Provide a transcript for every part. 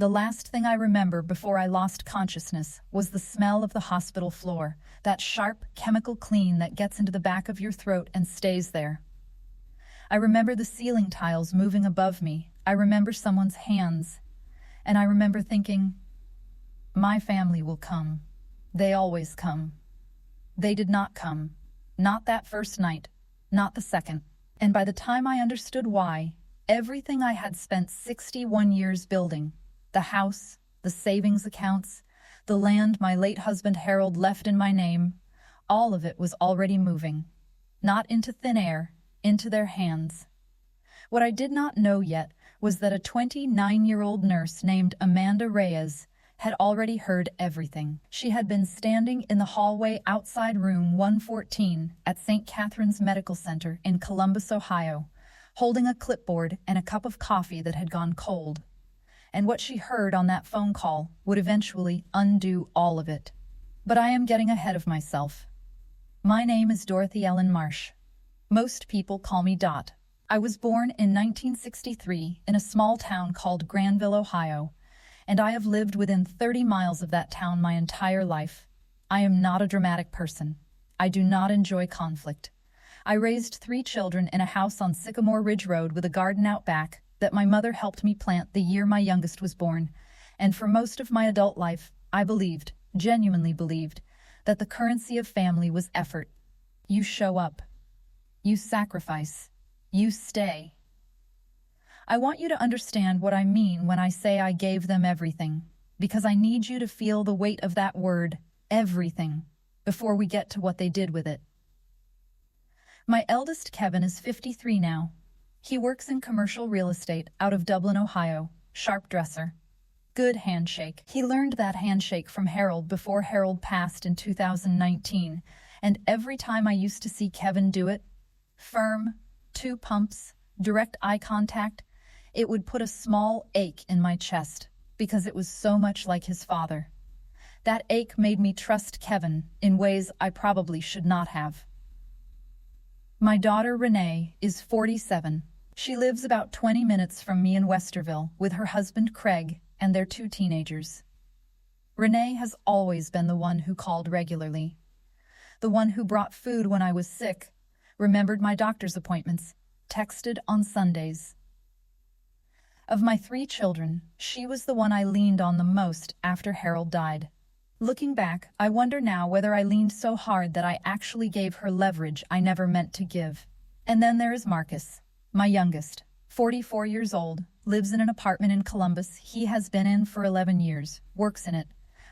The last thing I remember before I lost consciousness was the smell of the hospital floor, that sharp chemical clean that gets into the back of your throat and stays there. I remember the ceiling tiles moving above me. I remember someone's hands. And I remember thinking, my family will come. They always come. They did not come. Not that first night. Not the second. And by the time I understood why, everything I had spent 61 years building, the house, the savings accounts, the land my late husband Harold left in my name, all of it was already moving. Not into thin air, into their hands. What I did not know yet was that a 29-year-old nurse named Amanda Reyes had already heard everything. She had been standing in the hallway outside room 114 at St. Catherine's Medical Center in Columbus, Ohio, holding a clipboard and a cup of coffee that had gone cold. And what she heard on that phone call would eventually undo all of it. But I am getting ahead of myself. My name is Dorothy Ellen Marsh. Most people call me Dot. I was born in 1963 in a small town called Granville, Ohio, and I have lived within 30 miles of that town my entire life. I am not a dramatic person. I do not enjoy conflict. I raised 3 children in a house on Sycamore Ridge Road with a garden out back that my mother helped me plant the year my youngest was born, and for most of my adult life, I believed, genuinely believed, that the currency of family was effort. You show up. You sacrifice. You stay. I want you to understand what I mean when I say I gave them everything, because I need you to feel the weight of that word, everything, before we get to what they did with it. My eldest Kevin is 53 now. He works in commercial real estate out of Dublin, Ohio, sharp dresser. Good handshake. He learned that handshake from Harold before Harold passed in 2019, and every time I used to see Kevin do it, firm, 2 pumps, direct eye contact, it would put a small ache in my chest because it was so much like his father. That ache made me trust Kevin in ways I probably should not have. My daughter Renee is 47. She lives about 20 minutes from me in Westerville with her husband Craig and their 2 teenagers. Renee has always been the one who called regularly, the one who brought food when I was sick, remembered my doctor's appointments, texted on Sundays. Of my 3 children, she was the one I leaned on the most after Harold died. Looking back, I wonder now whether I leaned so hard that I actually gave her leverage I never meant to give. And then there is Marcus, my youngest, 44 years old, lives in an apartment in Columbus he has been in for 11 years, works in it.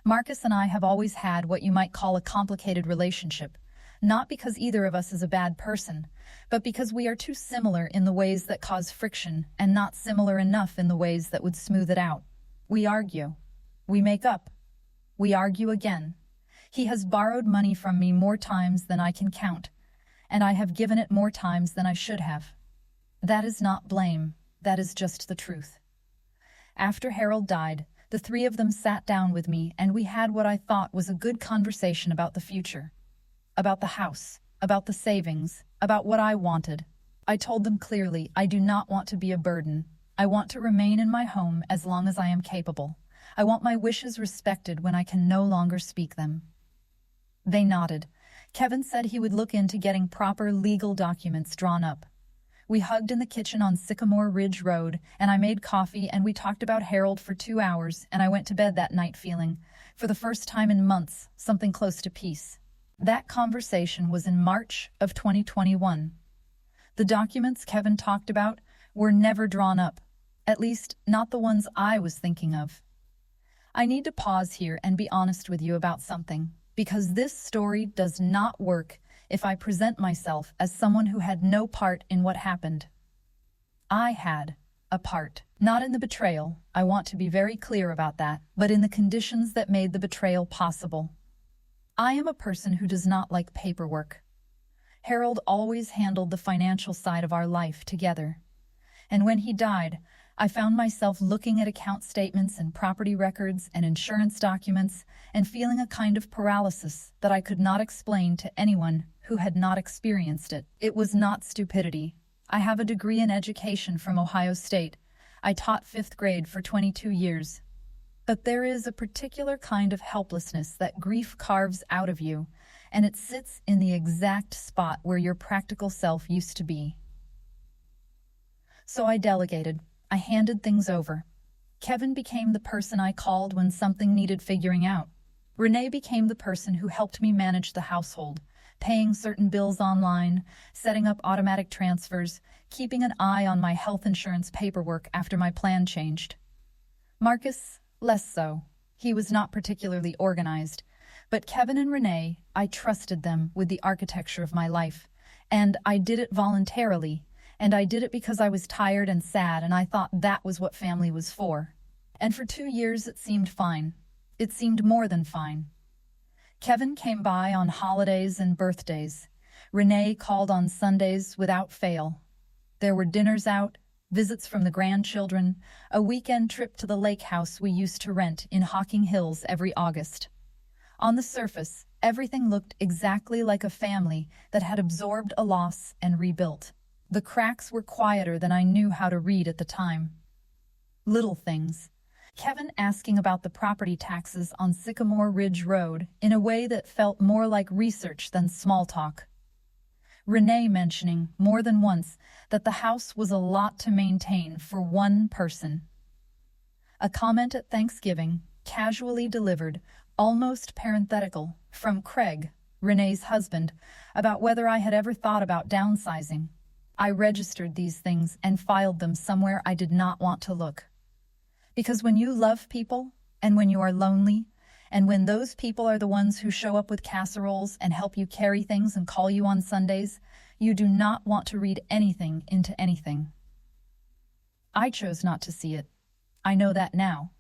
Marcus and I have always had what you might call a complicated relationship, not because either of us is a bad person, but because we are too similar in the ways that cause friction and not similar enough in the ways that would smooth it out. We argue. We make up. We argue again. He has borrowed money from me more times than I can count, and I have given it more times than I should have. That is not blame. That is just the truth. After Harold died, the 3 of them sat down with me and we had what I thought was a good conversation about the future. About the house, about the savings, about what I wanted. I told them clearly I do not want to be a burden. I want to remain in my home as long as I am capable. I want my wishes respected when I can no longer speak them. They nodded. Kevin said he would look into getting proper legal documents drawn up. We hugged in the kitchen on Sycamore Ridge Road, and I made coffee and we talked about Harold for 2 hours, and I went to bed that night feeling, for the first time in months, something close to peace. That conversation was in March of 2021. The documents Kevin talked about were never drawn up, at least not the ones I was thinking of. I need to pause here and be honest with you about something, because this story does not work if I present myself as someone who had no part in what happened. I had a part, not in the betrayal, I want to be very clear about that, but in the conditions that made the betrayal possible. I am a person who does not like paperwork. Harold always handled the financial side of our life together. And when he died, I found myself looking at account statements and property records and insurance documents and feeling a kind of paralysis that I could not explain to anyone who had not experienced it. It was not stupidity. I have a degree in education from Ohio State. I taught 5th grade for 22 years. But there is a particular kind of helplessness that grief carves out of you, and it sits in the exact spot where your practical self used to be. So I delegated. I handed things over. Kevin became the person I called when something needed figuring out. Renee became the person who helped me manage the household, paying certain bills online, setting up automatic transfers, keeping an eye on my health insurance paperwork after my plan changed. Marcus, less so. He was not particularly organized. But Kevin and Renee, I trusted them with the architecture of my life. And I did it voluntarily. And I did it because I was tired and sad, and I thought that was what family was for. And for 2 years it seemed fine. It seemed more than fine. Kevin came by on holidays and birthdays. Renee called on Sundays without fail. There were dinners out, visits from the grandchildren, a weekend trip to the lake house we used to rent in Hocking Hills every August. On the surface, everything looked exactly like a family that had absorbed a loss and rebuilt. The cracks were quieter than I knew how to read at the time. Little things. Kevin asking about the property taxes on Sycamore Ridge Road in a way that felt more like research than small talk. Renee mentioning more than once that the house was a lot to maintain for one person. A comment at Thanksgiving, casually delivered, almost parenthetical, from Craig, Renee's husband, about whether I had ever thought about downsizing. I registered these things and filed them somewhere I did not want to look. Because when you love people, and when you are lonely, and when those people are the ones who show up with casseroles and help you carry things and call you on Sundays, you do not want to read anything into anything. I chose not to see it. I know that now.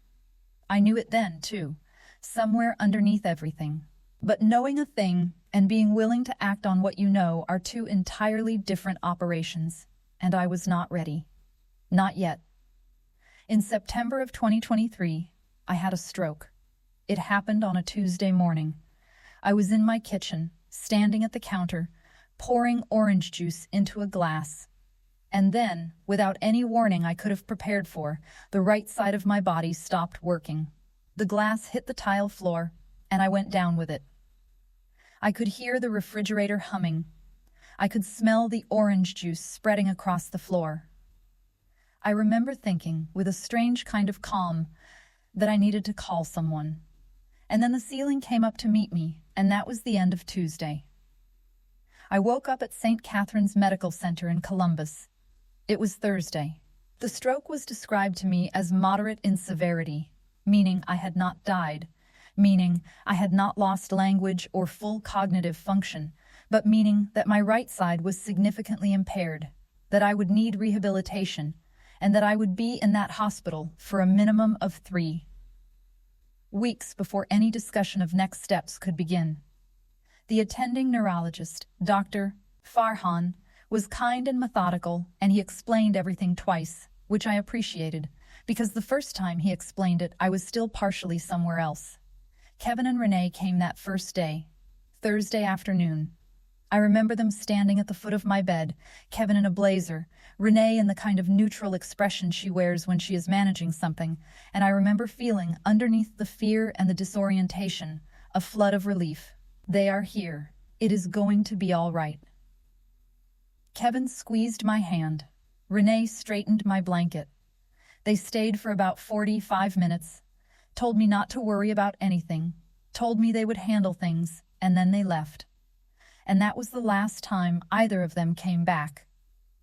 I knew it then, too, somewhere underneath everything. But knowing a thing and being willing to act on what you know are two entirely different operations, and I was not ready. Not yet. In September of 2023, I had a stroke. It happened on a Tuesday morning. I was in my kitchen, standing at the counter, pouring orange juice into a glass. And then, without any warning I could have prepared for, the right side of my body stopped working. The glass hit the tile floor, and I went down with it. I could hear the refrigerator humming. I could smell the orange juice spreading across the floor. I remember thinking, with a strange kind of calm, that I needed to call someone. And then the ceiling came up to meet me, and that was the end of Tuesday. I woke up at St. Catherine's Medical Center in Columbus. It was Thursday. The stroke was described to me as moderate in severity, meaning I had not died, meaning I had not lost language or full cognitive function, but meaning that my right side was significantly impaired, that I would need rehabilitation, and that I would be in that hospital for a minimum of 3 weeks before any discussion of next steps could begin. The attending neurologist, Dr. Farhan, was kind and methodical, and he explained everything twice, which I appreciated, because the first time he explained it, I was still partially somewhere else. Kevin and Renee came that first day, Thursday afternoon. I remember them standing at the foot of my bed, Kevin in a blazer, Renee in the kind of neutral expression she wears when she is managing something, and I remember feeling, underneath the fear and the disorientation, a flood of relief. They are here. It is going to be all right. Kevin squeezed my hand. Renee straightened my blanket. They stayed for about 45 minutes, told me not to worry about anything, told me they would handle things, and then they left. And that was the last time either of them came back.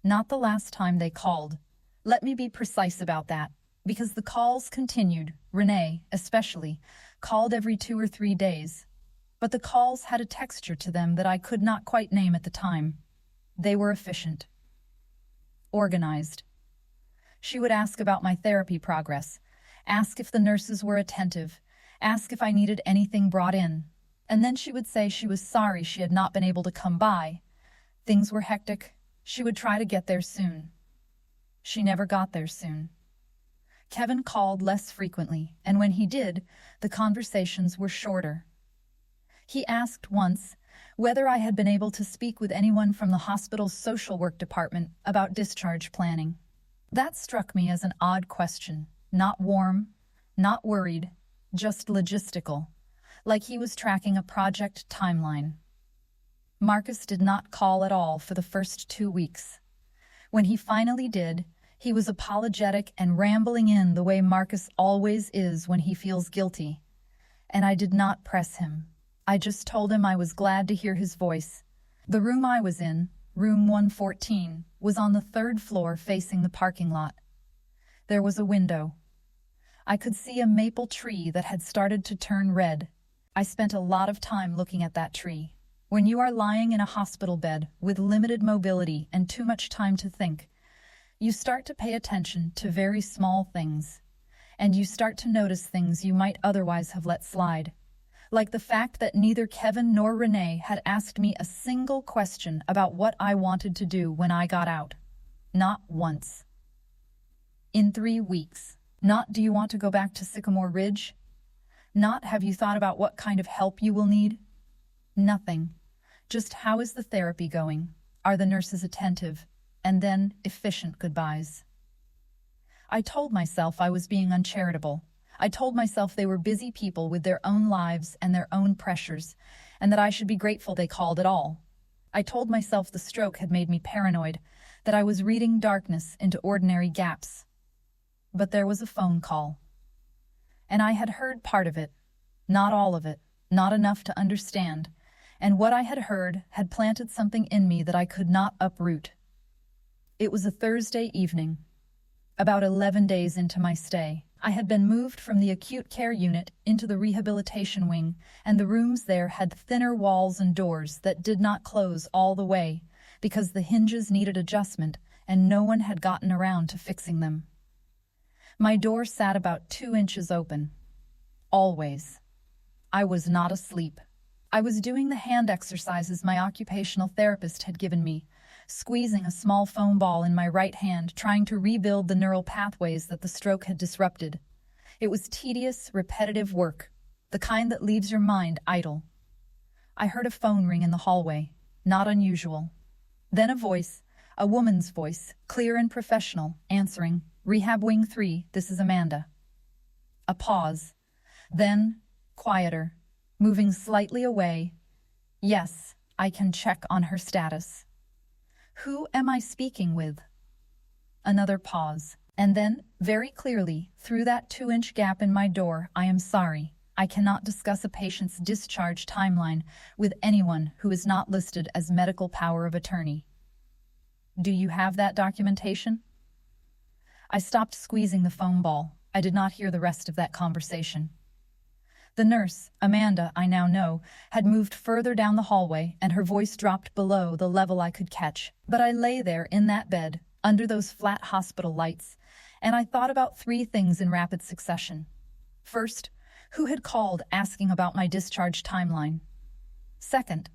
Not the last time they called. Let me be precise about that, because the calls continued. Renee, especially, called every 2 or 3 days. But the calls had a texture to them that I could not quite name at the time. They were efficient. Organized. She would ask about my therapy progress, ask if the nurses were attentive, ask if I needed anything brought in. And then she would say she was sorry she had not been able to come by. Things were hectic. She would try to get there soon. She never got there soon. Kevin called less frequently, and when he did, the conversations were shorter. He asked once whether I had been able to speak with anyone from the hospital's social work department about discharge planning. That struck me as an odd question, not warm, not worried, just logistical, like he was tracking a project timeline. Marcus did not call at all for the first 2 weeks. When he finally did, he was apologetic and rambling in the way Marcus always is when he feels guilty. And I did not press him. I just told him I was glad to hear his voice. The room I was in, room 114, was on the 3rd floor facing the parking lot. There was a window. I could see a maple tree that had started to turn red. I spent a lot of time looking at that tree. When you are lying in a hospital bed with limited mobility and too much time to think, you start to pay attention to very small things, and you start to notice things you might otherwise have let slide, like the fact that neither Kevin nor Renee had asked me a single question about what I wanted to do when I got out. Not once. In 3 weeks. Not, do you want to go back to Sycamore Ridge? Not, have you thought about what kind of help you will need? Nothing. Just, how is the therapy going? Are the nurses attentive? And then efficient goodbyes. I told myself I was being uncharitable. I told myself they were busy people with their own lives and their own pressures, and that I should be grateful they called at all. I told myself the stroke had made me paranoid, that I was reading darkness into ordinary gaps. But there was a phone call. And I had heard part of it, not all of it, not enough to understand, and what I had heard had planted something in me that I could not uproot. It was a Thursday evening. About 11 days into my stay, I had been moved from the acute care unit into the rehabilitation wing, and the rooms there had thinner walls and doors that did not close all the way because the hinges needed adjustment and no one had gotten around to fixing them. My door sat about 2 inches open. Always. I was not asleep. I was doing the hand exercises my occupational therapist had given me, squeezing a small foam ball in my right hand, trying to rebuild the neural pathways that the stroke had disrupted. It was tedious, repetitive work, the kind that leaves your mind idle. I heard a phone ring in the hallway, not unusual. Then a voice, a woman's voice, clear and professional, answering, "Rehab Wing 3, this is Amanda." A pause. Then, quieter, moving slightly away. "Yes, I can check on her status." "Who am I speaking with?" Another pause. And then, very clearly, through that 2-inch gap in my door, "I am sorry. I cannot discuss a patient's discharge timeline with anyone who is not listed as medical power of attorney." "Do you have that documentation?" I stopped squeezing the foam ball. I did not hear the rest of that conversation. The nurse, Amanda, I now know, had moved further down the hallway, and her voice dropped below the level I could catch. But I lay there in that bed, under those flat hospital lights, and I thought about 3 things in rapid succession. First, who had called asking about my discharge timeline? Second,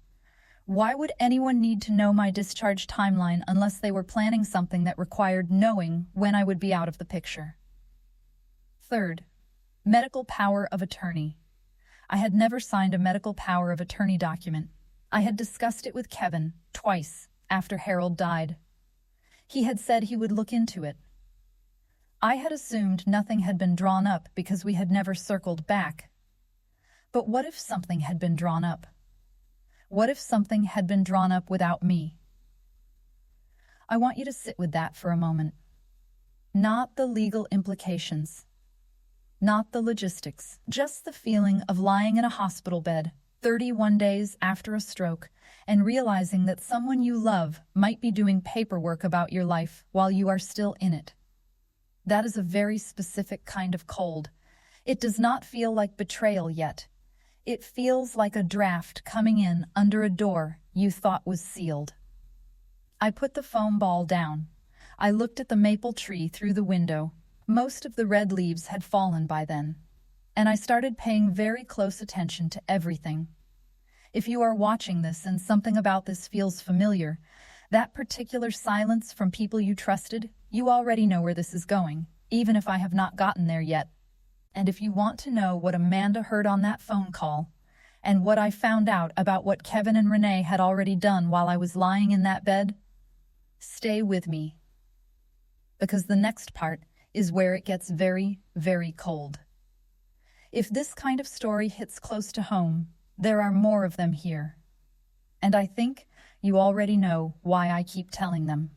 why would anyone need to know my discharge timeline unless they were planning something that required knowing when I would be out of the picture? Third, medical power of attorney. I had never signed a medical power of attorney document. I had discussed it with Kevin twice after Harold died. He had said he would look into it. I had assumed nothing had been drawn up because we had never circled back. But what if something had been drawn up? What if something had been drawn up without me? I want you to sit with that for a moment. Not the legal implications. Not the logistics. Just the feeling of lying in a hospital bed 31 days after a stroke and realizing that someone you love might be doing paperwork about your life while you are still in it. That is a very specific kind of cold. It does not feel like betrayal yet. It feels like a draft coming in under a door you thought was sealed. I put the foam ball down. I looked at the maple tree through the window. Most of the red leaves had fallen by then, and I started paying very close attention to everything. If you are watching this and something about this feels familiar, that particular silence from people you trusted, you already know where this is going, even if I have not gotten there yet. And if you want to know what Amanda heard on that phone call, and what I found out about what Kevin and Renee had already done while I was lying in that bed, stay with me. Because the next part is where it gets very, very cold. If this kind of story hits close to home, there are more of them here. And I think you already know why I keep telling them.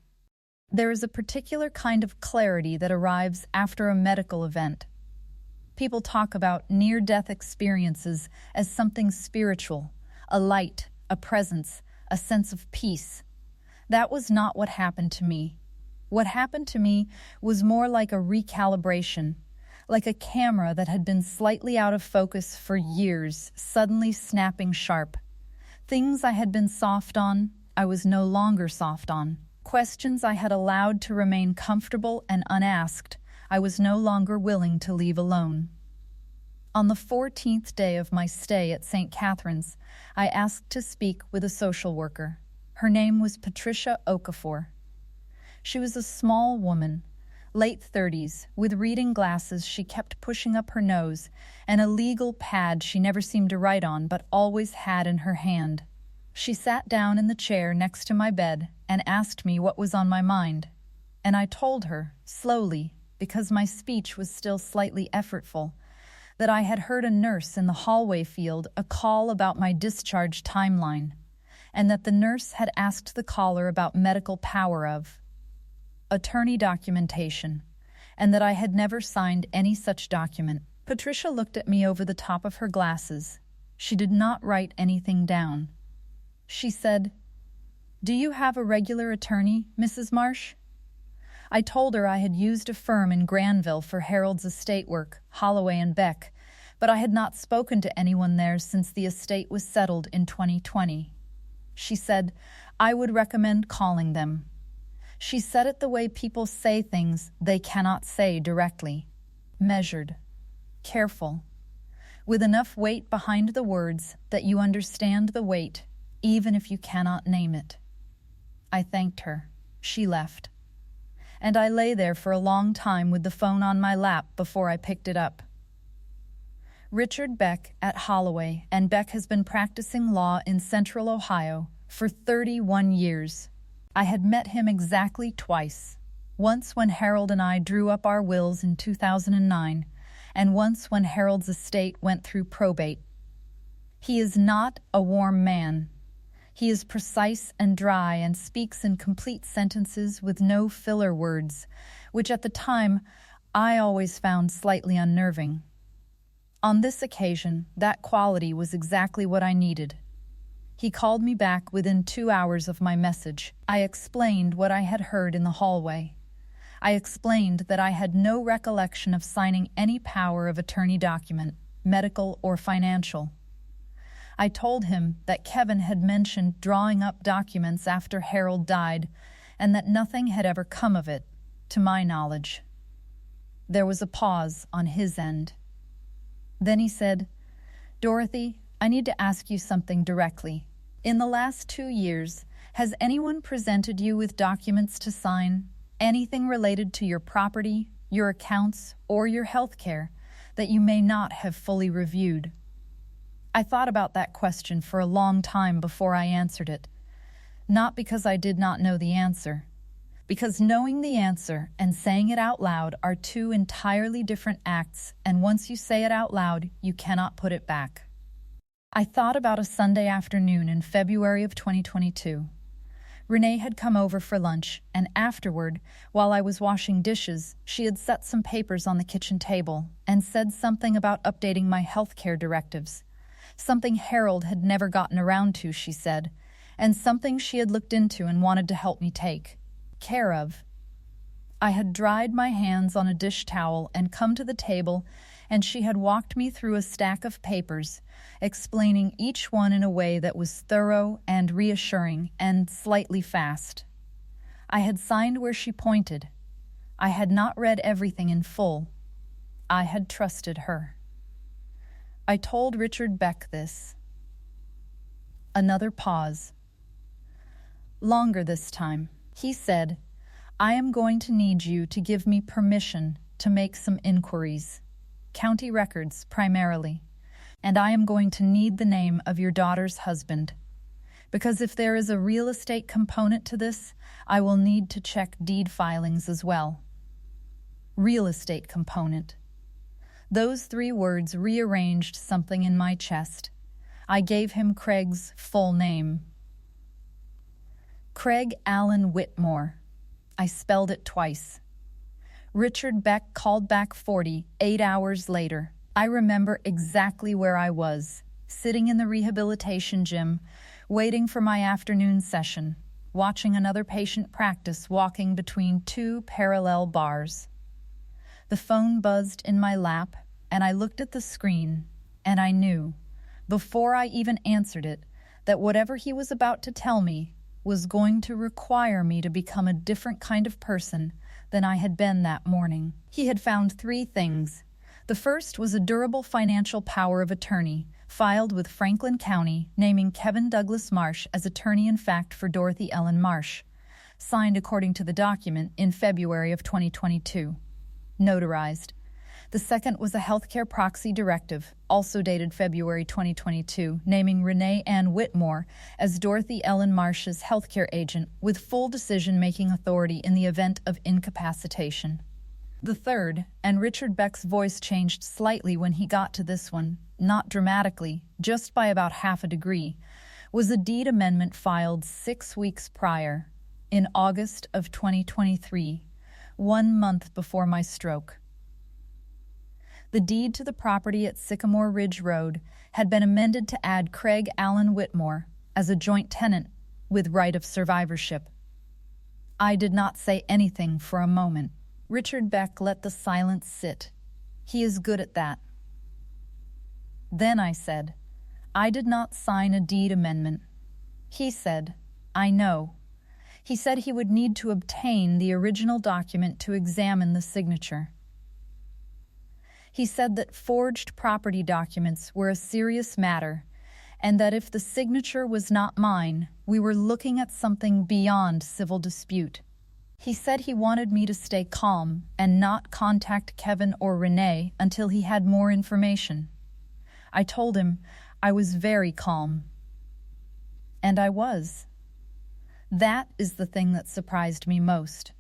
There is a particular kind of clarity that arrives after a medical event. People talk about near-death experiences as something spiritual, a light, a presence, a sense of peace. That was not what happened to me. What happened to me was more like a recalibration, like a camera that had been slightly out of focus for years, suddenly snapping sharp. Things I had been soft on, I was no longer soft on. Questions I had allowed to remain comfortable and unasked, I was no longer willing to leave alone. On the 14th day of my stay at St. Catherine's, I asked to speak with a social worker. Her name was Patricia Okafor. She was a small woman, late 30s, with reading glasses she kept pushing up her nose, and a legal pad she never seemed to write on but always had in her hand. She sat down in the chair next to my bed and asked me what was on my mind. And I told her, slowly, because my speech was still slightly effortful, that I had heard a nurse in the hallway field a call about my discharge timeline, and that the nurse had asked the caller about medical power of attorney documentation, and that I had never signed any such document. Patricia looked at me over the top of her glasses. She did not write anything down. She said, "Do you have a regular attorney, Mrs. Marsh?" I told her I had used a firm in Granville for Harold's estate work, Holloway and Beck, but I had not spoken to anyone there since the estate was settled in 2020. She said, I would recommend calling them. She said it the way people say things they cannot say directly. Measured. Careful. With enough weight behind the words that you understand the weight, even if you cannot name it. I thanked her. She left. And I lay there for a long time with the phone on my lap before I picked it up. Richard Beck at Holloway, and Beck has been practicing law in Central Ohio for 31 years. I had met him exactly twice. Once when Harold and I drew up our wills in 2009, and once when Harold's estate went through probate. He is not a warm man. He is precise and dry and speaks in complete sentences with no filler words, which at the time I always found slightly unnerving. On this occasion, that quality was exactly what I needed. He called me back within 2 hours of my message. I explained what I had heard in the hallway. I explained that I had no recollection of signing any power of attorney document, medical or financial. I told him that Kevin had mentioned drawing up documents after Harold died, and that nothing had ever come of it, to my knowledge. There was a pause on his end. Then he said, "Dorothy, I need to ask you something directly. In the last 2 years, has anyone presented you with documents to sign, anything related to your property, your accounts, or your health care, that you may not have fully reviewed?" I thought about that question for a long time before I answered it. Not because I did not know the answer, because knowing the answer and saying it out loud are two entirely different acts, and once you say it out loud, you cannot put it back. I thought about a Sunday afternoon in February of 2022. Renee had come over for lunch, and afterward, while I was washing dishes, she had set some papers on the kitchen table and said something about updating my health care directives. Something Harold had never gotten around to, she said, and something she had looked into and wanted to help me take care of. I had dried my hands on a dish towel and come to the table, and she had walked me through a stack of papers, explaining each one in a way that was thorough and reassuring and slightly fast. I had signed where she pointed. I had not read everything in full. I had trusted her. I told Richard Beck this. Another pause. Longer this time. He said, "I am going to need you to give me permission to make some inquiries. County records, primarily. And I am going to need the name of your daughter's husband. Because if there is a real estate component to this, I will need to check deed filings as well." Real estate component. Those 3 words rearranged something in my chest. I gave him Craig's full name. Craig Allen Whitmore. I spelled it twice. Richard Beck called back 48 hours later. I remember exactly where I was, sitting in the rehabilitation gym, waiting for my afternoon session, watching another patient practice walking between 2 parallel bars. The phone buzzed in my lap, and I looked at the screen, and I knew, before I even answered it, that whatever he was about to tell me was going to require me to become a different kind of person than I had been that morning. He had found 3 things. The first was a durable financial power of attorney, filed with Franklin County, naming Kevin Douglas Marsh as attorney-in-fact for Dorothy Ellen Marsh, signed according to the document in February of 2022. Notarized. The second was a healthcare proxy directive, also dated February 2022, naming Renee Ann Whitmore as Dorothy Ellen Marsh's healthcare agent with full decision-making authority in the event of incapacitation. The third, and Richard Beck's voice changed slightly when he got to this one, not dramatically, just by about half a degree, was a deed amendment filed 6 weeks prior, in August of 2023, 1 month before my stroke. The deed to the property at Sycamore Ridge Road had been amended to add Craig Allen Whitmore as a joint tenant with right of survivorship. I did not say anything for a moment. Richard Beck let the silence sit. He is good at that. Then I said, I did not sign a deed amendment. He said, I know. He said he would need to obtain the original document to examine the signature. He said that forged property documents were a serious matter, and that if the signature was not mine, we were looking at something beyond civil dispute. He said he wanted me to stay calm and not contact Kevin or Renee until he had more information. I told him I was very calm. And I was. That is the thing that surprised me most.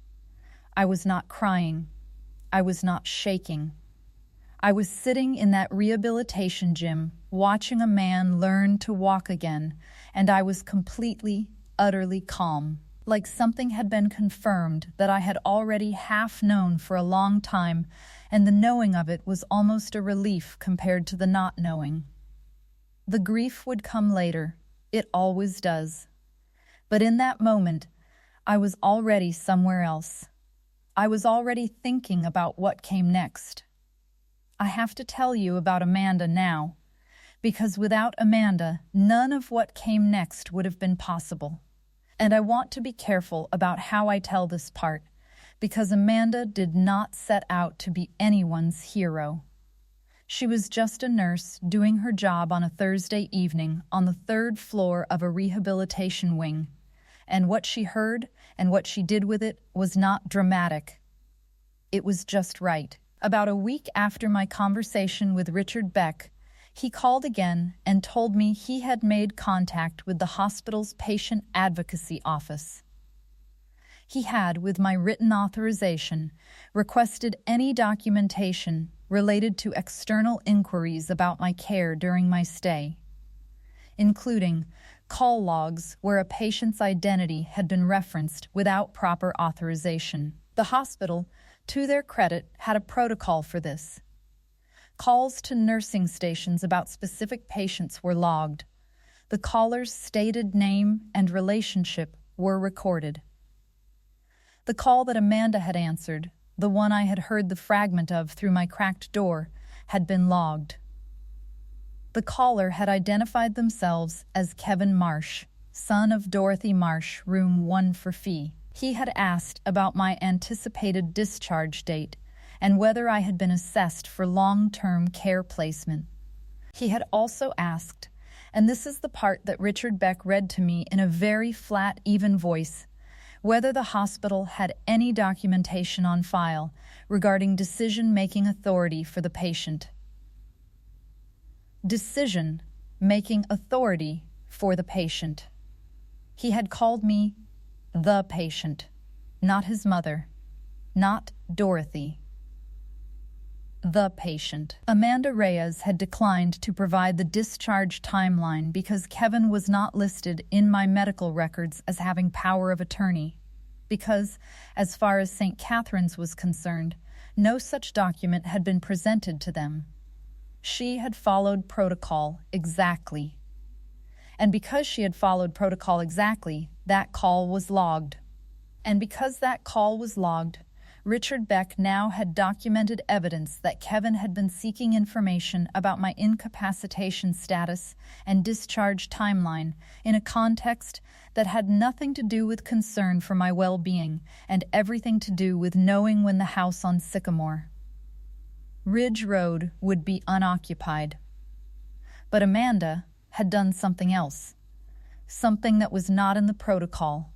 I was not crying. I was not shaking. I was sitting in that rehabilitation gym, watching a man learn to walk again, and I was completely, utterly calm, like something had been confirmed that I had already half known for a long time, and the knowing of it was almost a relief compared to the not knowing. The grief would come later. It always does. But in that moment, I was already somewhere else. I was already thinking about what came next. I have to tell you about Amanda now, because without Amanda, none of what came next would have been possible. And I want to be careful about how I tell this part, because Amanda did not set out to be anyone's hero. She was just a nurse doing her job on a Thursday evening on the 3rd floor of a rehabilitation wing, and what she heard and what she did with it was not dramatic. It was just right. About a week after my conversation with Richard Beck, he called again and told me he had made contact with the hospital's patient advocacy office. He had, with my written authorization, requested any documentation related to external inquiries about my care during my stay, including call logs where a patient's identity had been referenced without proper authorization. The hospital, to their credit, had a protocol for this. Calls to nursing stations about specific patients were logged. The caller's stated name and relationship were recorded. The call that Amanda had answered, the one I had heard the fragment of through my cracked door, had been logged. The caller had identified themselves as Kevin Marsh, son of Dorothy Marsh, room 1 for fee. He had asked about my anticipated discharge date and whether I had been assessed for long-term care placement. He had also asked, and this is the part that Richard Beck read to me in a very flat, even voice, whether the hospital had any documentation on file regarding decision-making authority for the patient. Decision-making authority for the patient. He had called me the patient, not his mother, not Dorothy. the patient. Amanda Reyes had declined to provide the discharge timeline because Kevin was not listed in my medical records as having power of attorney. Because, as far as St. Catherine's was concerned, no such document had been presented to them. She had followed protocol exactly. And because she had followed protocol exactly, that call was logged. And because that call was logged, Richard Beck now had documented evidence that Kevin had been seeking information about my incapacitation status and discharge timeline in a context that had nothing to do with concern for my well-being and everything to do with knowing when the house on Sycamore Ridge Road would be unoccupied. But Amanda had done something else, something that was not in the protocol.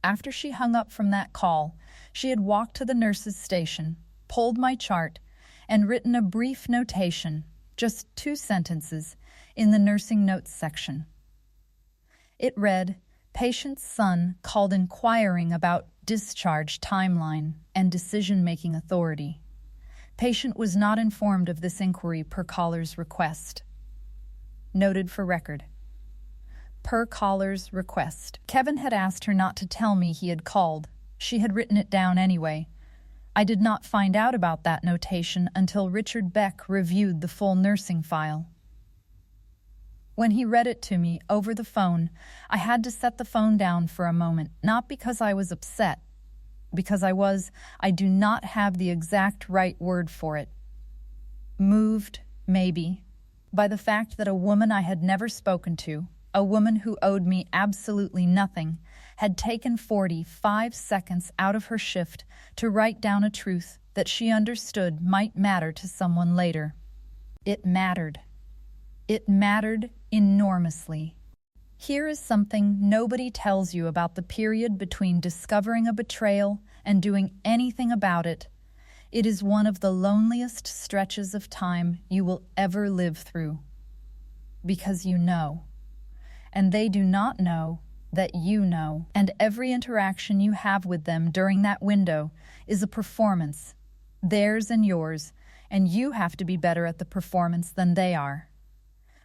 After she hung up from that call, she had walked to the nurse's station, pulled my chart, and written a brief notation, just 2 sentences, in the nursing notes section. It read, "Patient's son called inquiring about discharge timeline and decision-making authority. Patient was not informed of this inquiry per caller's request. Noted for record." Per caller's request. Kevin had asked her not to tell me he had called. She had written it down anyway. I did not find out about that notation until Richard Beck reviewed the full nursing file. When he read it to me over the phone, I had to set the phone down for a moment, not because I was upset, because I do not have the exact right word for it. Moved, maybe, by the fact that a woman I had never spoken to, a woman who owed me absolutely nothing, had taken 45 seconds out of her shift to write down a truth that she understood might matter to someone later. It mattered. It mattered enormously. Here is something nobody tells you about the period between discovering a betrayal and doing anything about it. It is one of the loneliest stretches of time you will ever live through. Because you know. And they do not know that you know, and every interaction you have with them during that window is a performance, theirs and yours, and you have to be better at the performance than they are,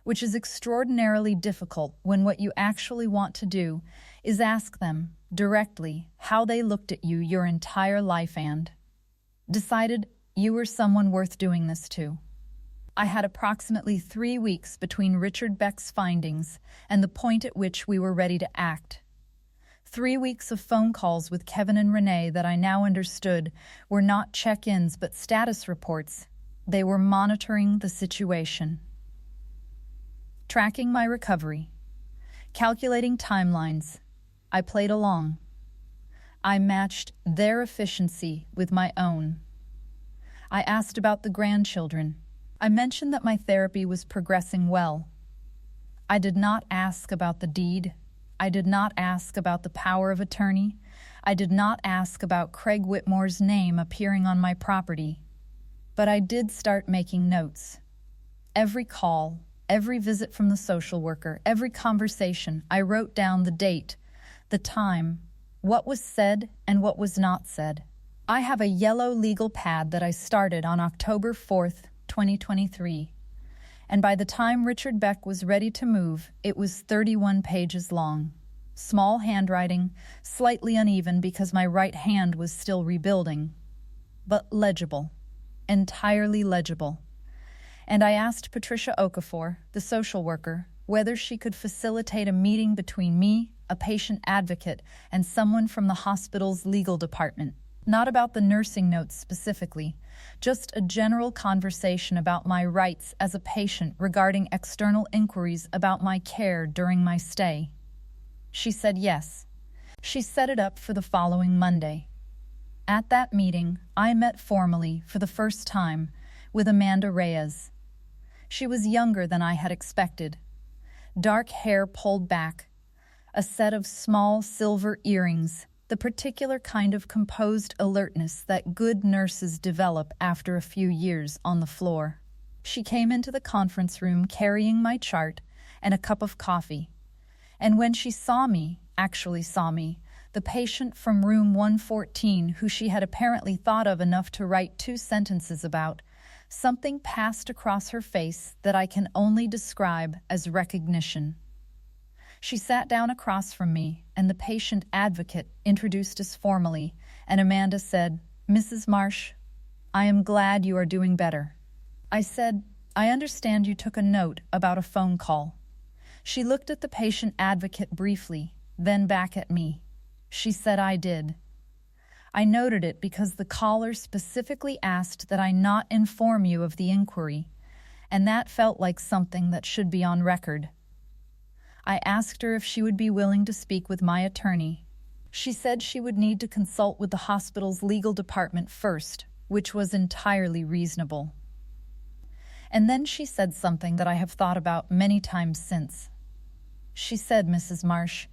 which is extraordinarily difficult when what you actually want to do is ask them directly how they looked at you your entire life and decided you were someone worth doing this to. I had approximately 3 weeks between Richard Beck's findings and the point at which we were ready to act. 3 weeks of phone calls with Kevin and Renee that I now understood were not check-ins but status reports. They were monitoring the situation, tracking my recovery, calculating timelines. I played along. I matched their efficiency with my own. I asked about the grandchildren. I mentioned that my therapy was progressing well. I did not ask about the deed. I did not ask about the power of attorney. I did not ask about Craig Whitmore's name appearing on my property. But I did start making notes. Every call, every visit from the social worker, every conversation, I wrote down the date, the time, what was said and what was not said. I have a yellow legal pad that I started on October 4th, 2023, and by the time Richard Beck was ready to move, it was 31 pages long. Small handwriting, slightly uneven because my right hand was still rebuilding, but legible, entirely legible. And I asked Patricia Okafor, the social worker, whether she could facilitate a meeting between me, a patient advocate, and someone from the hospital's legal department. Not about the nursing notes specifically, just a general conversation about my rights as a patient regarding external inquiries about my care during my stay. She said yes. She set it up for the following Monday. At that meeting, I met formally, for the first time, with Amanda Reyes. She was younger than I had expected. Dark hair pulled back, a set of small silver earrings, the particular kind of composed alertness that good nurses develop after a few years on the floor. She came into the conference room carrying my chart and a cup of coffee. And when she actually saw me, the patient from room 114 who she had apparently thought of enough to write 2 sentences about, Something passed across her face that I can only describe as recognition. She sat down across from me, and the patient advocate introduced us formally, and Amanda said, "Mrs. Marsh, I am glad you are doing better." I said, "I understand you took a note about a phone call." She looked at the patient advocate briefly, then back at me. She said I did. I noted it because the caller specifically asked that I not inform you of the inquiry, and that felt like something that should be on record. I asked her if she would be willing to speak with my attorney. She said she would need to consult with the hospital's legal department first, which was entirely reasonable. And then she said something that I have thought about many times since. She said, "Mrs. Marsh,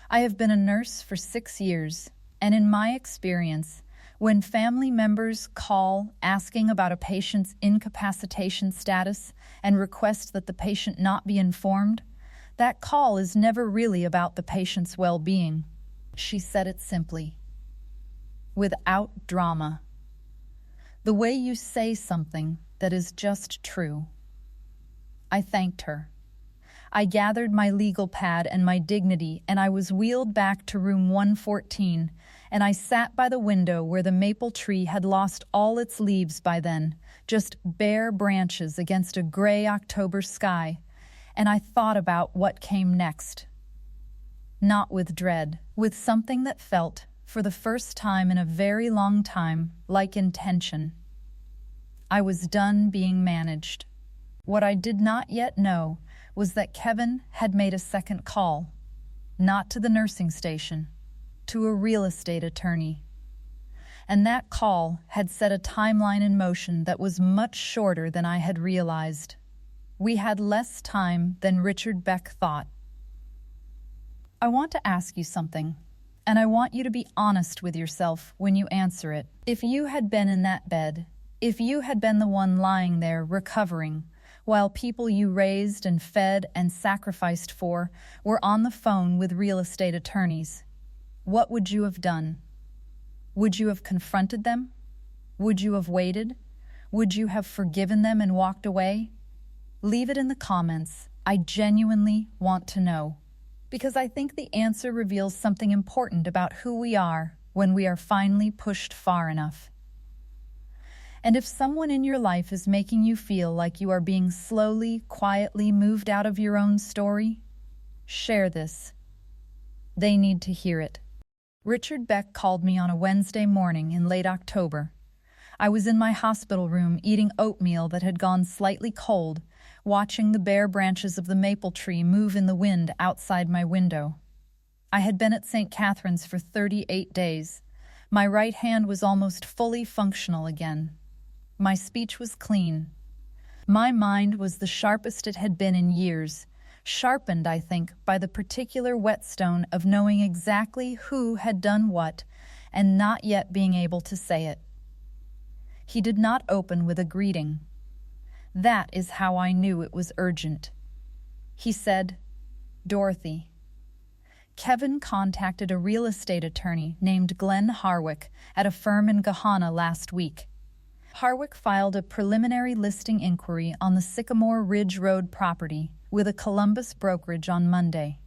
I have been a nurse for 6 years, and in my experience, when family members call asking about a patient's incapacitation status and request that the patient not be informed, that call is never really about the patient's well-being." She said it simply, without drama. The way you say something that is just true. I thanked her. I gathered my legal pad and my dignity, and I was wheeled back to room 114, and I sat by the window where the maple tree had lost all its leaves by then, just bare branches against a gray October sky, and I thought about what came next. Not with dread, with something that felt, for the first time in a very long time, like intention. I was done being managed. What I did not yet know was that Kevin had made a second call, not to the nursing station, to a real estate attorney. And that call had set a timeline in motion that was much shorter than I had realized. We had less time than Richard Beck thought. I want to ask you something, and I want you to be honest with yourself when you answer it. If you had been in that bed, if you had been the one lying there recovering, while people you raised and fed and sacrificed for were on the phone with real estate attorneys, what would you have done? Would you have confronted them? Would you have waited? Would you have forgiven them and walked away? Leave it in the comments. I genuinely want to know, because I think the answer reveals something important about who we are when we are finally pushed far enough. And if someone in your life is making you feel like you are being slowly, quietly moved out of your own story, share this. They need to hear it. Richard Beck called me on a Wednesday morning in late October. I was in my hospital room eating oatmeal that had gone slightly cold, watching the bare branches of the maple tree move in the wind outside my window. I had been at St. Catherine's for 38 days. My right hand was almost fully functional again. My speech was clean. My mind was the sharpest it had been in years, sharpened, I think, by the particular whetstone of knowing exactly who had done what and not yet being able to say it. He did not open with a greeting. That is how I knew it was urgent. He said, "Dorothy." Kevin contacted a real estate attorney named Glenn Harwick at a firm in Gahanna last week. Harwick filed a preliminary listing inquiry on the Sycamore Ridge Road property with a Columbus brokerage on Monday.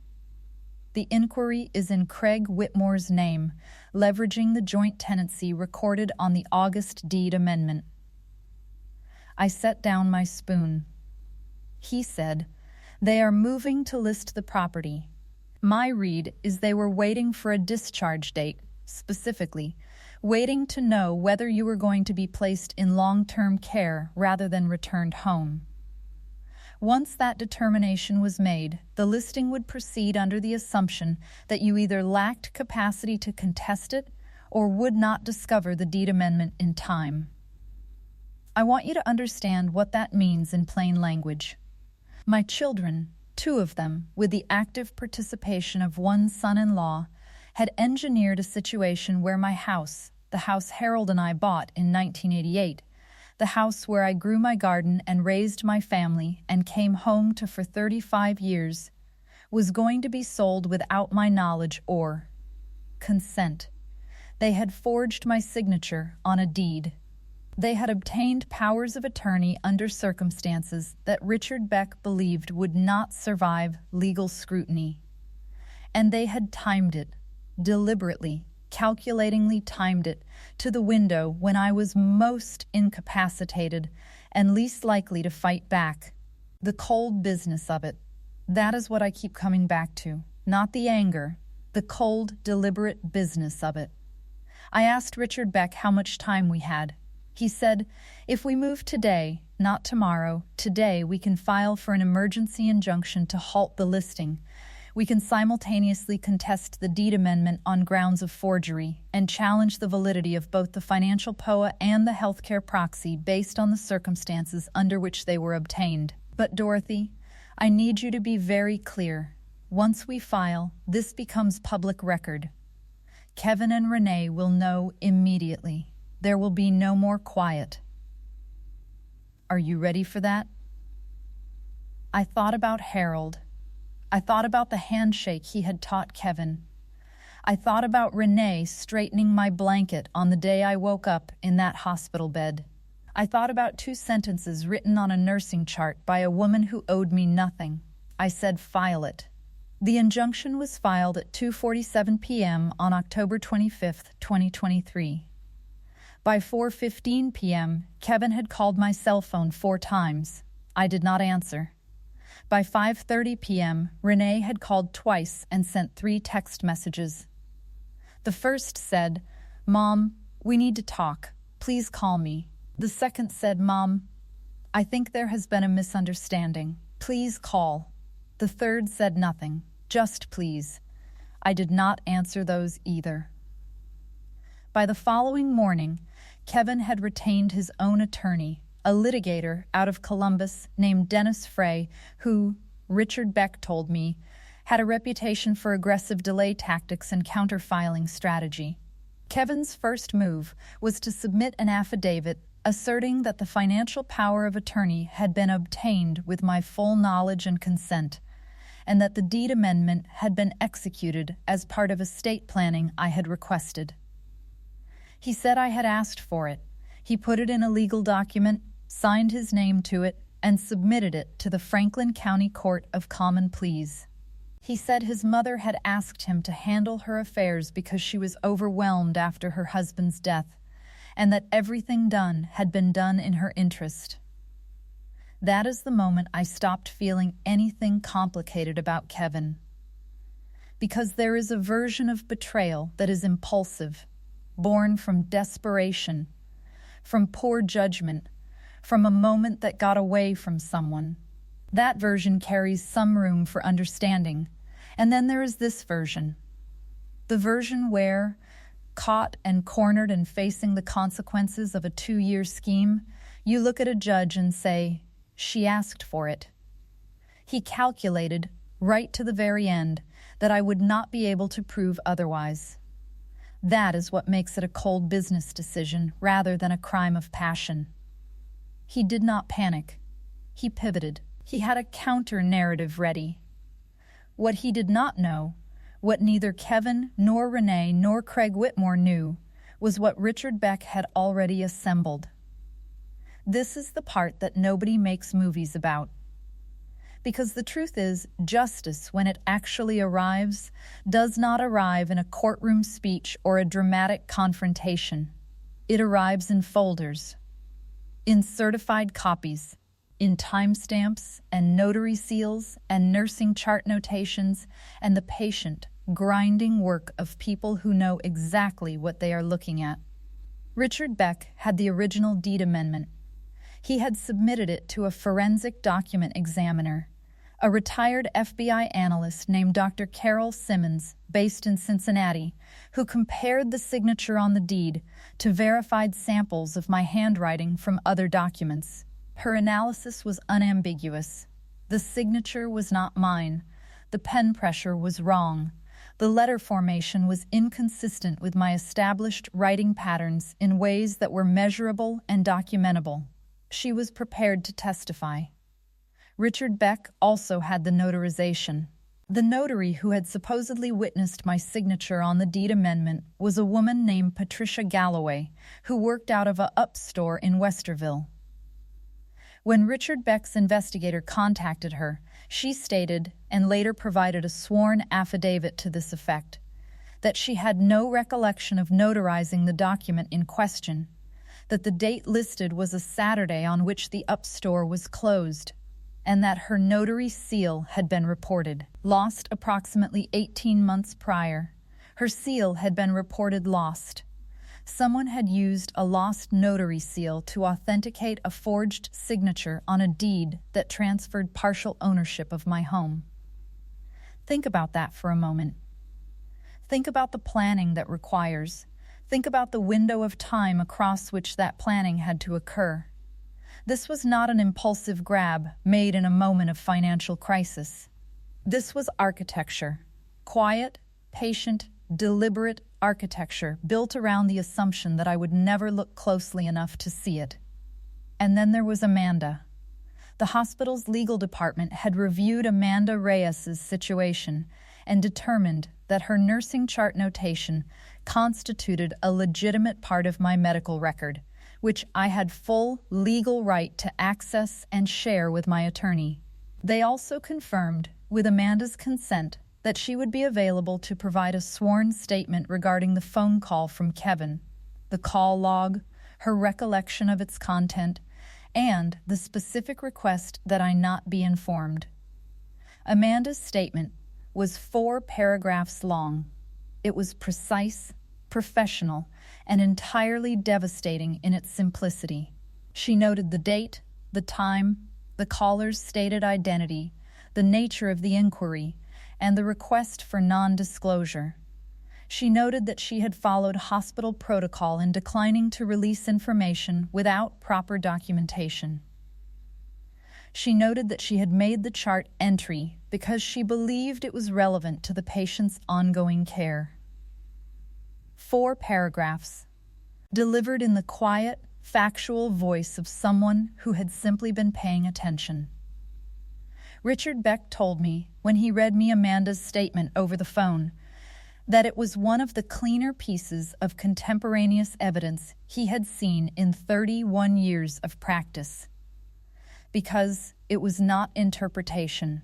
The inquiry is in Craig Whitmore's name, leveraging the joint tenancy recorded on the August deed amendment. I set down my spoon. He said, "They are moving to list the property." My read is they were waiting for a discharge date, specifically, waiting to know whether you were going to be placed in long-term care rather than returned home. Once that determination was made, the listing would proceed under the assumption that you either lacked capacity to contest it or would not discover the deed amendment in time. I want you to understand what that means in plain language. My children, 2 of them, with the active participation of one son-in-law, had engineered a situation where my house, the house Harold and I bought in 1988, the house where I grew my garden and raised my family and came home to for 35 years, was going to be sold without my knowledge or consent. They had forged my signature on a deed. They had obtained powers of attorney under circumstances that Richard Beck believed would not survive legal scrutiny. And they had timed it, deliberately, calculatingly timed it, to the window when I was most incapacitated and least likely to fight back. The cold business of it. That is what I keep coming back to. Not the anger, the cold, deliberate business of it. I asked Richard Beck how much time we had. He said, if we move today, not tomorrow, today we can file for an emergency injunction to halt the listing. We can simultaneously contest the deed amendment on grounds of forgery and challenge the validity of both the financial POA and the healthcare proxy based on the circumstances under which they were obtained. But Dorothy, I need you to be very clear. Once we file, this becomes public record. Kevin and Renee will know immediately. There will be no more quiet. Are you ready for that? I thought about Harold. I thought about the handshake he had taught Kevin. I thought about Renee straightening my blanket on the day I woke up in that hospital bed. I thought about 2 sentences written on a nursing chart by a woman who owed me nothing. I said, file it. The injunction was filed at 2:47 p.m. on October 25, 2023. By 4:15 p.m., Kevin had called my cell phone 4 times. I did not answer. By 5:30 p.m., Renee had called twice and sent 3 text messages. The first said, Mom, we need to talk. Please call me. The second said, Mom, I think there has been a misunderstanding. Please call. The third said nothing. Just please. I did not answer those either. By the following morning, Kevin had retained his own attorney, a litigator out of Columbus named Dennis Frey, who, Richard Beck told me, had a reputation for aggressive delay tactics and counter-filing strategy. Kevin's first move was to submit an affidavit asserting that the financial power of attorney had been obtained with my full knowledge and consent, and that the deed amendment had been executed as part of estate planning I had requested. He said I had asked for it. He put it in a legal document, signed his name to it, and submitted it to the Franklin County Court of Common Pleas. He said his mother had asked him to handle her affairs because she was overwhelmed after her husband's death, and that everything done had been done in her interest. That is the moment I stopped feeling anything complicated about Kevin. Because there is a version of betrayal that is impulsive, born from desperation, from poor judgment, from a moment that got away from someone. That version carries some room for understanding. And then there is this version. The version where, caught and cornered and facing the consequences of a 2-year scheme, you look at a judge and say, she asked for it. He calculated, right to the very end, that I would not be able to prove otherwise. That is what makes it a cold business decision rather than a crime of passion. He did not panic. He pivoted. He had a counter-narrative ready. What he did not know, what neither Kevin nor Renee nor Craig Whitmore knew, was what Richard Beck had already assembled. This is the part that nobody makes movies about. Because the truth is, justice, when it actually arrives, does not arrive in a courtroom speech or a dramatic confrontation. It arrives in folders, in certified copies, in timestamps and notary seals and nursing chart notations and the patient, grinding work of people who know exactly what they are looking at. Richard Beck had the original deed amendment. He had submitted it to a forensic document examiner, a retired FBI analyst named Dr. Carol Simmons, based in Cincinnati, who compared the signature on the deed to verified samples of my handwriting from other documents. Her analysis was unambiguous. The signature was not mine. The pen pressure was wrong. The letter formation was inconsistent with my established writing patterns in ways that were measurable and documentable. She was prepared to testify. Richard Beck also had the notarization. The notary who had supposedly witnessed my signature on the deed amendment was a woman named Patricia Galloway, who worked out of a Up store in Westerville. When Richard Beck's investigator contacted her, she stated, and later provided a sworn affidavit to this effect, that she had no recollection of notarizing the document in question, that the date listed was a Saturday on which the Up store was closed, and that her notary seal had been reported lost approximately 18 months prior. Her seal had been reported lost. Someone had used a lost notary seal to authenticate a forged signature on a deed that transferred partial ownership of my home. Think about that for a moment. Think about the planning that requires. Think about the window of time across which that planning had to occur. This was not an impulsive grab made in a moment of financial crisis. This was architecture. Quiet, patient, deliberate architecture built around the assumption that I would never look closely enough to see it. And then there was Amanda. The hospital's legal department had reviewed Amanda Reyes' situation and determined that her nursing chart notation constituted a legitimate part of my medical record, which I had full legal right to access and share with my attorney. They also confirmed, with Amanda's consent, that she would be available to provide a sworn statement regarding the phone call from Kevin, the call log, her recollection of its content, and the specific request that I not be informed. Amanda's statement was 4 paragraphs long. It was precise, professional, and entirely devastating in its simplicity. She noted the date, the time, the caller's stated identity, the nature of the inquiry, and the request for non-disclosure. She noted that she had followed hospital protocol in declining to release information without proper documentation. She noted that she had made the chart entry because she believed it was relevant to the patient's ongoing care. 4 paragraphs, delivered in the quiet, factual voice of someone who had simply been paying attention. Richard Beck told me, when he read me Amanda's statement over the phone, that it was one of the cleaner pieces of contemporaneous evidence he had seen in 31 years of practice. Because it was not interpretation.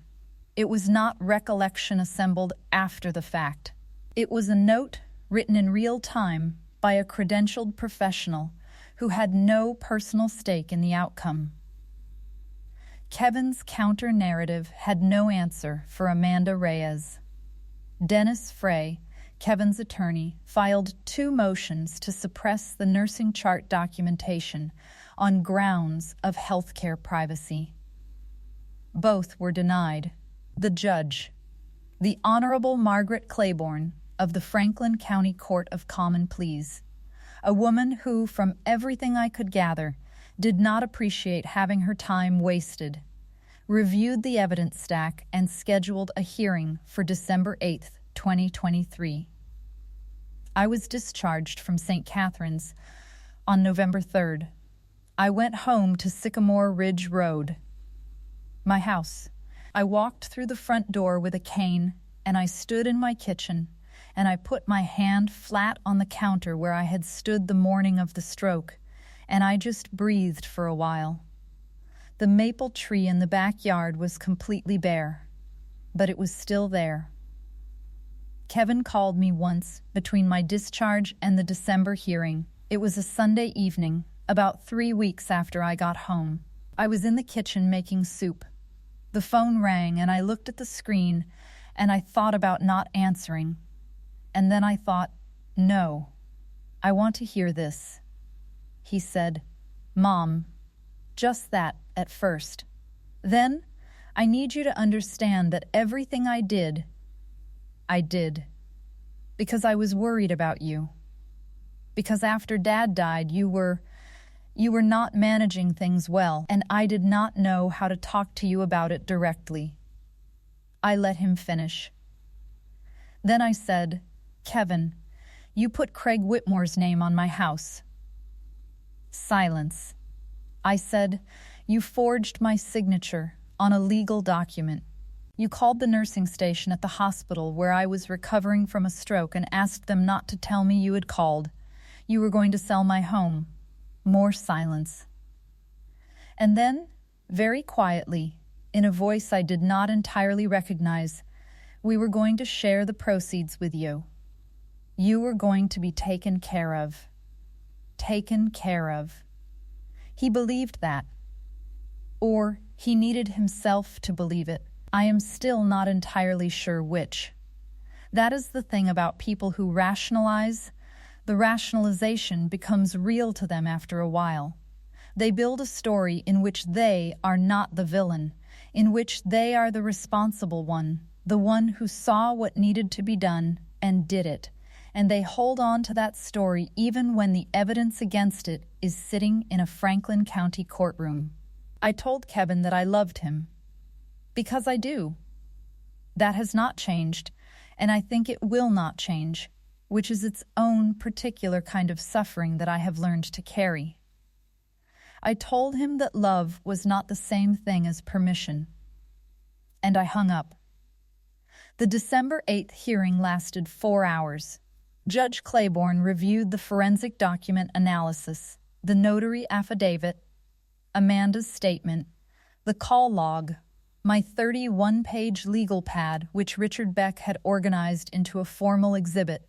It was not recollection assembled after the fact. It was a note written in real time by a credentialed professional who had no personal stake in the outcome. Kevin's counter-narrative had no answer for Amanda Reyes. Dennis Frey, Kevin's attorney, filed 2 motions to suppress the nursing chart documentation on grounds of healthcare privacy. Both were denied. The judge, the Honorable Margaret Claiborne of the Franklin County Court of Common Pleas, a woman who, from everything I could gather, did not appreciate having her time wasted, reviewed the evidence stack and scheduled a hearing for December 8, 2023. I was discharged from St. Catherine's on November 3rd. I went home to Sycamore Ridge Road, my house. I walked through the front door with a cane, and I stood in my kitchen, and I put my hand flat on the counter where I had stood the morning of the stroke, and I just breathed for a while. The maple tree in the backyard was completely bare, but it was still there. Kevin called me once between my discharge and the December hearing. It was a Sunday evening, about 3 weeks after I got home. I was in the kitchen making soup. The phone rang, and I looked at the screen, and I thought about not answering. And then I thought, no, I want to hear this. He said, Mom, just that at first. Then, I need you to understand that everything I did because I was worried about you. Because after Dad died, you were not managing things well, and I did not know how to talk to you about it directly. I let him finish. Then I said, Kevin, you put Craig Whitmore's name on my house. Silence. I said, you forged my signature on a legal document. You called the nursing station at the hospital where I was recovering from a stroke and asked them not to tell me you had called. You were going to sell my home. More silence. And then, very quietly, in a voice I did not entirely recognize, we were going to share the proceeds with you. You were going to be taken care of. Taken care of. He believed that. Or he needed himself to believe it. I am still not entirely sure which. That is the thing about people who rationalize. The rationalization becomes real to them after a while. They build a story in which they are not the villain, in which they are the responsible one, the one who saw what needed to be done and did it, and they hold on to that story even when the evidence against it is sitting in a Franklin County courtroom. I told Kevin that I loved him. Because I do. That has not changed, and I think it will not change, which is its own particular kind of suffering that I have learned to carry. I told him that love was not the same thing as permission. And I hung up. The December 8th hearing lasted 4 hours. Judge Claiborne reviewed the forensic document analysis, the notary affidavit, Amanda's statement, the call log, my 31-page legal pad, which Richard Beck had organized into a formal exhibit,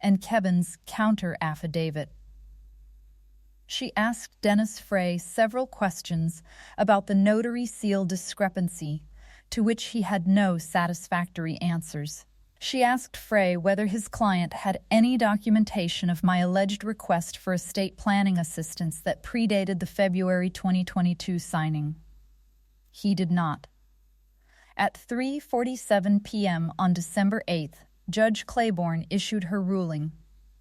and Kevin's counter-affidavit. She asked Dennis Frey several questions about the notary seal discrepancy, to which he had no satisfactory answers. She asked Frey whether his client had any documentation of my alleged request for estate planning assistance that predated the February 2022 signing. He did not. At 3:47 p.m. on December 8th, Judge Claiborne issued her ruling.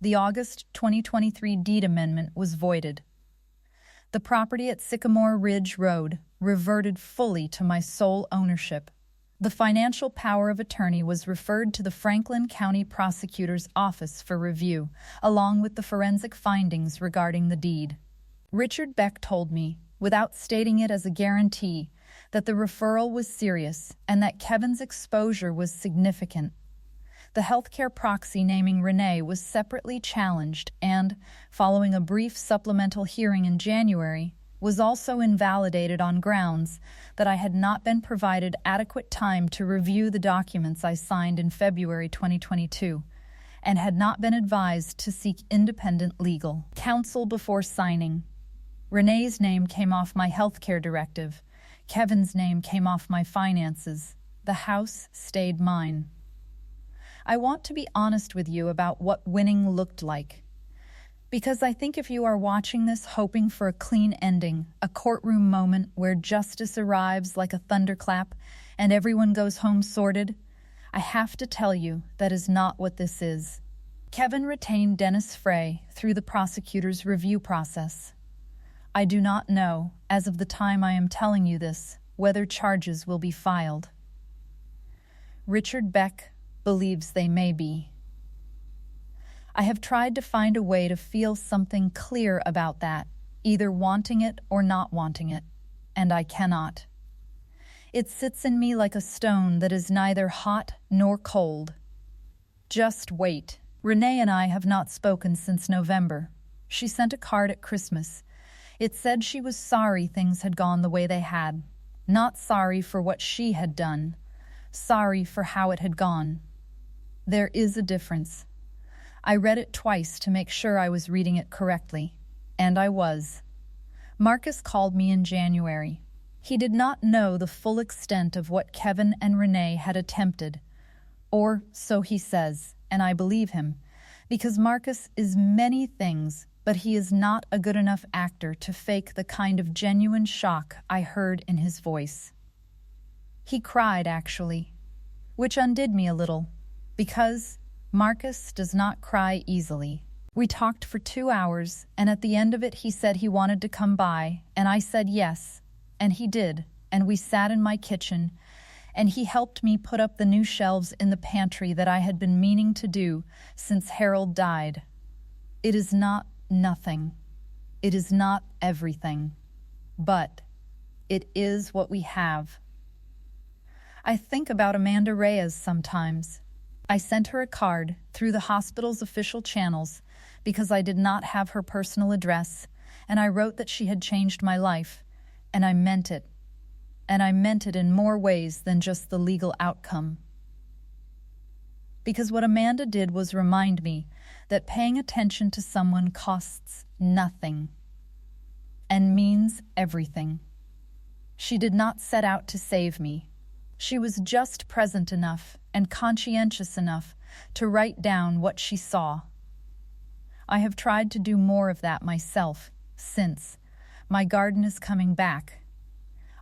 The August 2023 deed amendment was voided. The property at Sycamore Ridge Road reverted fully to my sole ownership. The financial power of attorney was referred to the Franklin County Prosecutor's Office for review, along with the forensic findings regarding the deed. Richard Beck told me, without stating it as a guarantee, that the referral was serious and that Kevin's exposure was significant. The healthcare proxy naming Renee was separately challenged and, following a brief supplemental hearing in January, was also invalidated on grounds that I had not been provided adequate time to review the documents I signed in February 2022 and had not been advised to seek independent legal counsel before signing. Renee's name came off my healthcare directive. Kevin's name came off my finances. The house stayed mine. I want to be honest with you about what winning looked like. Because I think if you are watching this hoping for a clean ending, a courtroom moment where justice arrives like a thunderclap and everyone goes home sorted, I have to tell you that is not what this is. Kevin retained Dennis Frey through the prosecutor's review process. I do not know, as of the time I am telling you this, whether charges will be filed. Richard Beck believes they may be. I have tried to find a way to feel something clear about that, either wanting it or not wanting it, and I cannot. It sits in me like a stone that is neither hot nor cold. Just wait. Renee and I have not spoken since November. She sent a card at Christmas. It said she was sorry things had gone the way they had. Not sorry for what she had done. Sorry for how it had gone. There is a difference. I read it twice to make sure I was reading it correctly, and I was. Marcus called me in January. He did not know the full extent of what Kevin and Renee had attempted, or so he says, and I believe him, because Marcus is many things, but he is not a good enough actor to fake the kind of genuine shock I heard in his voice. He cried, actually, which undid me a little, because Marcus does not cry easily. We talked for 2 hours, and at the end of it he said he wanted to come by, and I said yes, and he did, and we sat in my kitchen, and he helped me put up the new shelves in the pantry that I had been meaning to do since Harold died. It is not nothing. It is not everything. But it is what we have. I think about Amanda Reyes sometimes. I sent her a card through the hospital's official channels because I did not have her personal address, and I wrote that she had changed my life, and I meant it. And I meant it in more ways than just the legal outcome. Because what Amanda did was remind me that paying attention to someone costs nothing and means everything. She did not set out to save me. She was just present enough and conscientious enough to write down what she saw. I have tried to do more of that myself since. My garden is coming back.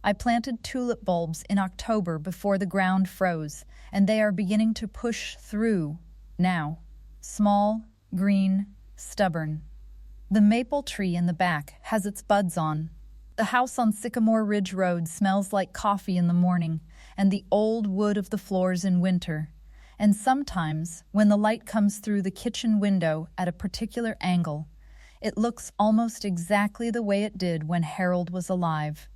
I planted tulip bulbs in October before the ground froze, and they are beginning to push through now. Small, green, stubborn. The maple tree in the back has its buds on. The house on Sycamore Ridge Road smells like coffee in the morning and the old wood of the floors in winter. And sometimes, when the light comes through the kitchen window at a particular angle, it looks almost exactly the way it did when Harold was alive.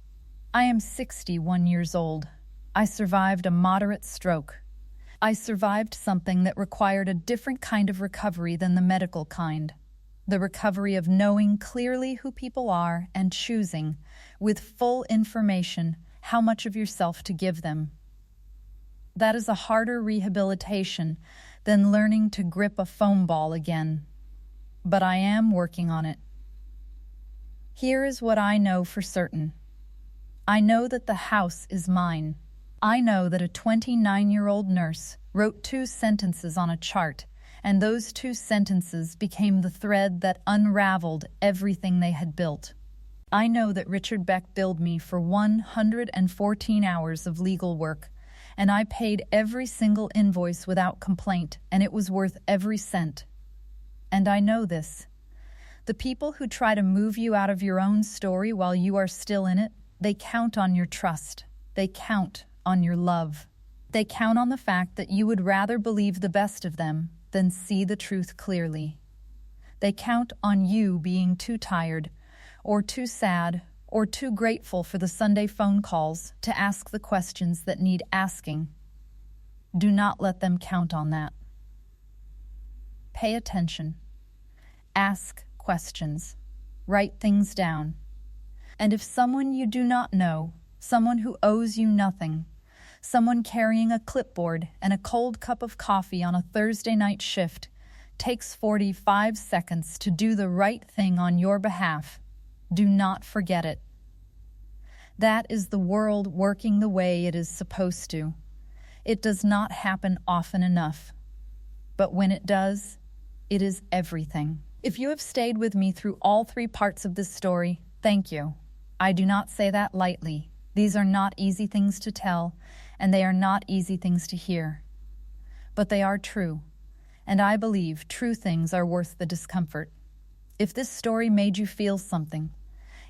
I am 61 years old. I survived a moderate stroke. I survived something that required a different kind of recovery than the medical kind. The recovery of knowing clearly who people are and choosing, with full information, how much of yourself to give them. That is a harder rehabilitation than learning to grip a foam ball again. But I am working on it. Here is what I know for certain. I know that the house is mine. I know that a 29-year-old nurse wrote 2 sentences on a chart, and those 2 sentences became the thread that unraveled everything they had built. I know that Richard Beck billed me for 114 hours of legal work, and I paid every single invoice without complaint, and it was worth every cent. And I know this. The people who try to move you out of your own story while you are still in it, they count on your trust. They count on your love. They count on the fact that you would rather believe the best of them than see the truth clearly. They count on you being too tired, or too sad, or too grateful for the Sunday phone calls to ask the questions that need asking. Do not let them count on that. Pay attention. Ask questions. Write things down. And if someone you do not know, someone who owes you nothing, someone carrying a clipboard and a cold cup of coffee on a Thursday night shift, takes 45 seconds to do the right thing on your behalf, do not forget it. That is the world working the way it is supposed to. It does not happen often enough. But when it does, it is everything. If you have stayed with me through all 3 parts of this story, thank you. I do not say that lightly. These are not easy things to tell, and they are not easy things to hear. But they are true, and I believe true things are worth the discomfort. If this story made you feel something,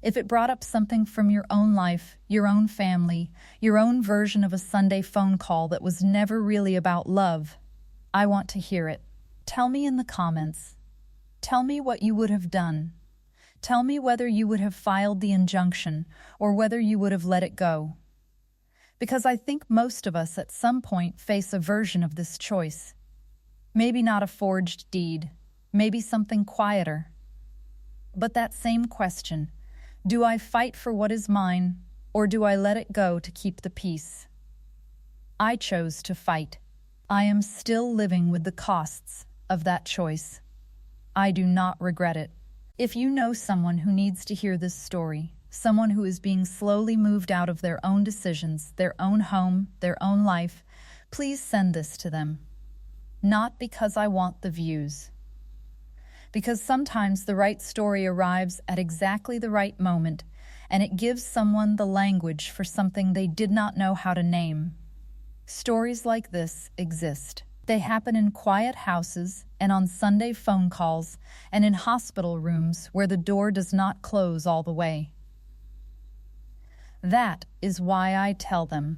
if it brought up something from your own life, your own family, your own version of a Sunday phone call that was never really about love, I want to hear it. Tell me in the comments. Tell me what you would have done. Tell me whether you would have filed the injunction or whether you would have let it go. Because I think most of us at some point face a version of this choice. Maybe not a forged deed, maybe something quieter. But that same question, do I fight for what is mine, or do I let it go to keep the peace? I chose to fight. I am still living with the costs of that choice. I do not regret it. If you know someone who needs to hear this story, someone who is being slowly moved out of their own decisions, their own home, their own life, please send this to them. Not because I want the views. Because sometimes the right story arrives at exactly the right moment, and it gives someone the language for something they did not know how to name. Stories like this exist. They happen in quiet houses and on Sunday phone calls and in hospital rooms where the door does not close all the way. That is why I tell them.